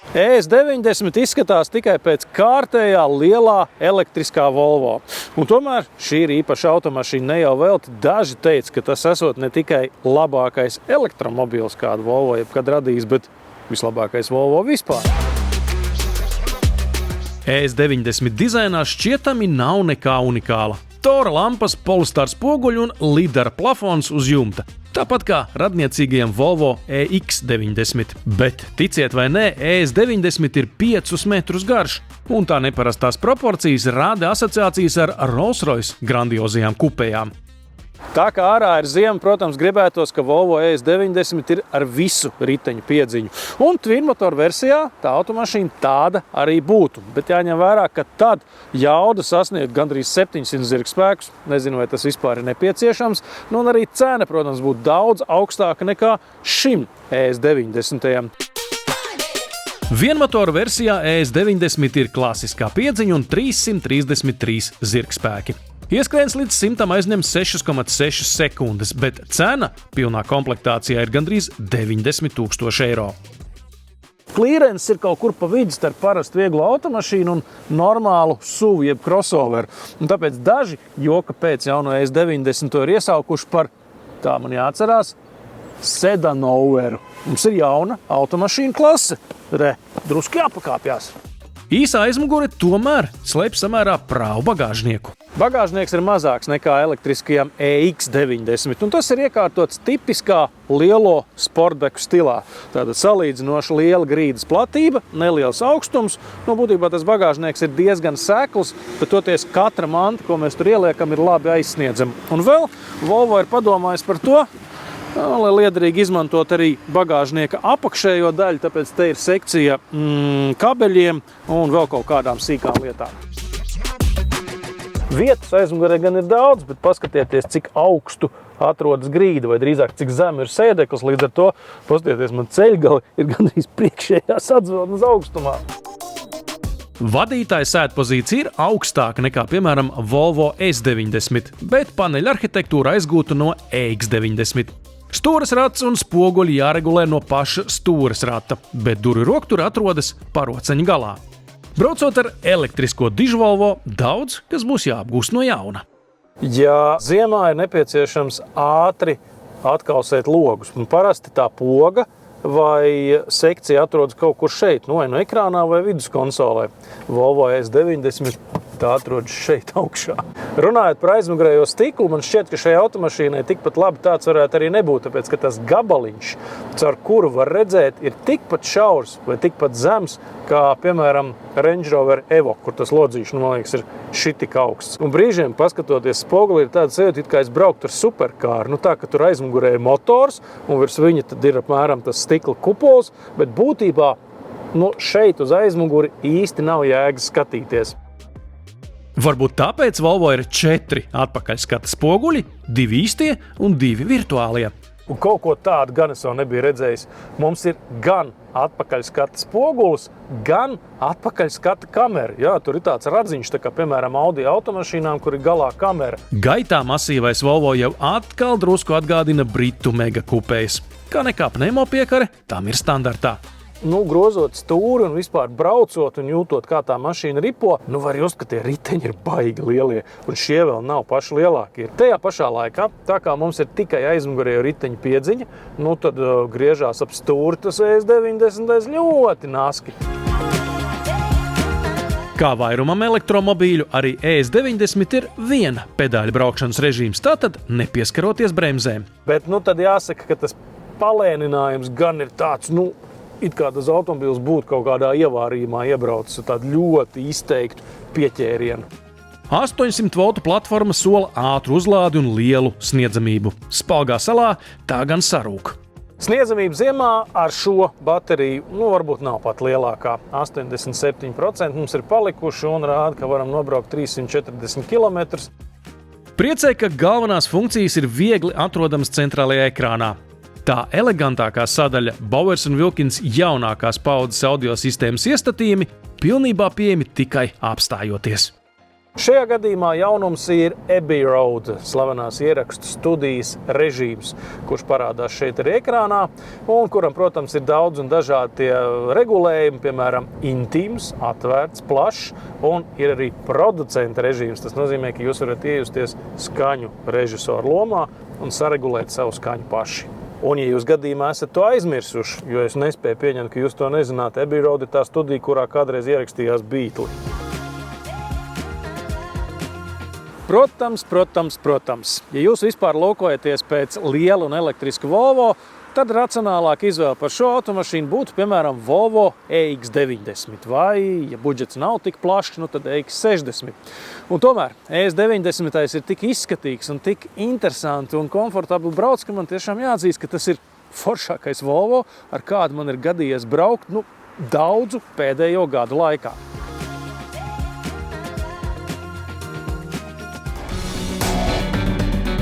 ES90 izskatās tikai pēc kārtējā lielā elektriskā Volvo. Un tomēr šī ir īpaša automašīna, ne jau velti. Daži teica, ka tas esot ne tikai labākais elektromobils, kādu Volvo jebkad radījis, bet vislabākais Volvo vispār. ES90 dizainā šķietami nav nekā unikāla. Tora lampas, polestāra spoguļi un lidara plafons uz jumta. Tāpat kā radniecīgajam Volvo EX90. Bet, ticiet vai nē, ES90 ir 5 metrus garš, un tā neparastās proporcijas rada asociācijas ar Rolls-Royce grandiozajām kupējām. Tā kā ārā ir ziema, protams, gribētos, ka Volvo ES90 ir ar visu riteņu piedziņu. Un twinmotoru versijā tā automašīna tāda arī būtu. Bet jāņem vērā, ka tad jauda sasniegt gandrīz 700 zirgspēkus. Nezinu, vai tas vispār ir nepieciešams. Nu, un arī cena, protams, būtu daudz augstāka nekā šim ES90. Vienmotoru versijā ES90 ir klasiskā piedziņa un 333 zirgspēki. Ieskrējiens līdz 100 aizņem 6,6 sekundes, bet cena pilnā komplektācijā ir gandrīz 90 000 eiro. Klīrens ir kaut kur pa vidu starp parastu vieglu automašīnu un normālu SUV jeb crossoveru. Un tāpēc daži joka pēc jauno ES90 to ir iesaukuši par, tā man jāatcerās, sedanoveru. Mums ir jauna automašīna klase. Druski jāpakāpjās. Īsā aizmugure tomēr slēp samērā prāvu bagāžnieku. Bagāžnieks ir mazāks nekā elektriskajam EX90, un tas ir iekārtots tipiskā lielo sportbeku stilā. Tātad salīdzinoši liela grīdas platība, neliels augstums. Būtībā tas bagāžnieks ir diezgan sekls, bet toties katra manta, ko mēs tur ieliekam, ir labi aizsniedzama. Un vēl Volvo ir padomājis par to, lai liederīgi izmantot arī bagāžnieka apakšējo daļu, tāpēc te ir sekcija kabeļiem un vēl kaut kādām sīkām lietām. Vietas aizmugurē gan ir daudz, bet paskatieties, cik augstu atrodas grīda, vai drīzāk cik zem ir sēdeklis, līdz ar to, paskatieties, man ceļgali ir gandrīz priekšējā sadzveltnes augstumā. Vadītāja sēdpozīcija ir augstāka nekā, piemēram, Volvo S90, bet paneļa arhitektūra aizgūta no EX90. Stūres rats un spoguļi jāregulē no paša stūres rata, bet durvju rokture atrodas paroceņa galā. Braucot ar elektrisko dižu Volvo, daudz kas būs jāapgūst no jauna. Ja ziemā ir nepieciešams ātri atkausēt logus, un parasti tā poga vai sekcija atrodas kaut kur šeit, vai no ekrānā vai viduskonsolē. Volvo S90 tā atrodas šeit augšā. Runājot par aizmugurējo stiklu, man šķiet, ka šai automašīnai tikpat labi tāds varētu arī nebūt, tāpēc, ka tas gabaliņš, caur kuru var redzēt, ir tikpat šaurs vai tikpat zems, kā, piemēram, Range Rover Evo, kur tas lodzīšs, man liekas, ir šitik augsts. Un brīžiem, paskatoties spoguli, ir tāda sajūta, kā es brauktu ar superkāru. Tā, ka tur aizmugurē ir motors, un virs viņa tad ir apmēram tas stikla kupols, bet būtībā šeit uz aizmuguri īsti nav jēgas skatīties. Varbūt tāpēc Volvo ir 4 atpakaļskata spoguļi, 2 īstie un 2 virtuālie. Un kaut ko tādu gan es vēl nebiju redzējis. Mums ir gan atpakaļskata spogulis, gan atpakaļskata kamera. Jā, tur ir tāds radziņš, tā kā, piemēram, Audi automašīnām, kur ir galā kamera. Gaitā masīvais Volvo jau atkal drusku atgādina britu megakupējas. Kā nekā pneimopiekare, tam ir standartā. Grozot stūri un vispār braucot un jūtot, kā tā mašīna ripo, var just, ka tie riteņi ir baigi lielie, un šie vēl nav paši lielākie. Tajā pašā laikā, tā kā mums ir tikai aizmugurējo riteņu piedziņa, tad griežās ap stūri tas ES90 ļoti naski. Kā vairumam elektromobīļu, arī ES90 ir viena pedāļa braukšanas režīms, tātad nepieskaroties bremzēm. Bet tad jāsaka, ka tas palēninājums gan ir tāds, it kā tas automobils būtu kaut kādā ievārījumā iebraucis ar tādu ļoti izteiktu pieķērienu. 800 voltu platforma sola ātru uzlādi un lielu sniedzamību. Spalgā salā tā gan sarūk. Sniedzamība ziemā ar šo bateriju varbūt nav pat lielākā. 87% mums ir palikuši un rāda, ka varam nobraukt 340 km. Priecē, ka galvenās funkcijas ir viegli atrodamas centrālajā ekrānā. Tā elegantākā sadaļa Bowers & Wilkins jaunākās paudzes audio sistēmas iestatījumi pilnībā pieejami tikai apstājoties. Šajā gadījumā jaunums ir Abbey Road, slavenās ierakstu studijas režīms, kurš parādās šeit arī ekrānā, un kuram, protams, ir daudz un dažādi tie regulējumi, piemēram, intīms, atvērts, plašs, un ir arī producenta režīms. Tas nozīmē, ka jūs varat iejusties skaņu režisoru lomā un saregulēt savu skaņu paši. Un, ja jūs gadījumā esat to aizmirsuši, jo es nespēju pieņemt, ka jūs to nezināt, Abbey Road ir tā studija, kurā kādreiz ierakstījās Beatli. Protams, ja jūs vispār lūkojaties pēc liela un elektriska Volvo, tad racionālāk izvēle par šo automašīnu būtu, piemēram, Volvo EX90 vai, ja budžets nav tik plašs, tad EX60. Un tomēr EX90 ir tik izskatīgs un tik interesanti un komfortabli brauc, ka man tiešām jāatzīst, ka tas ir foršākais Volvo, ar kādu man ir gadījies braukt daudzu pēdējo gadu laikā.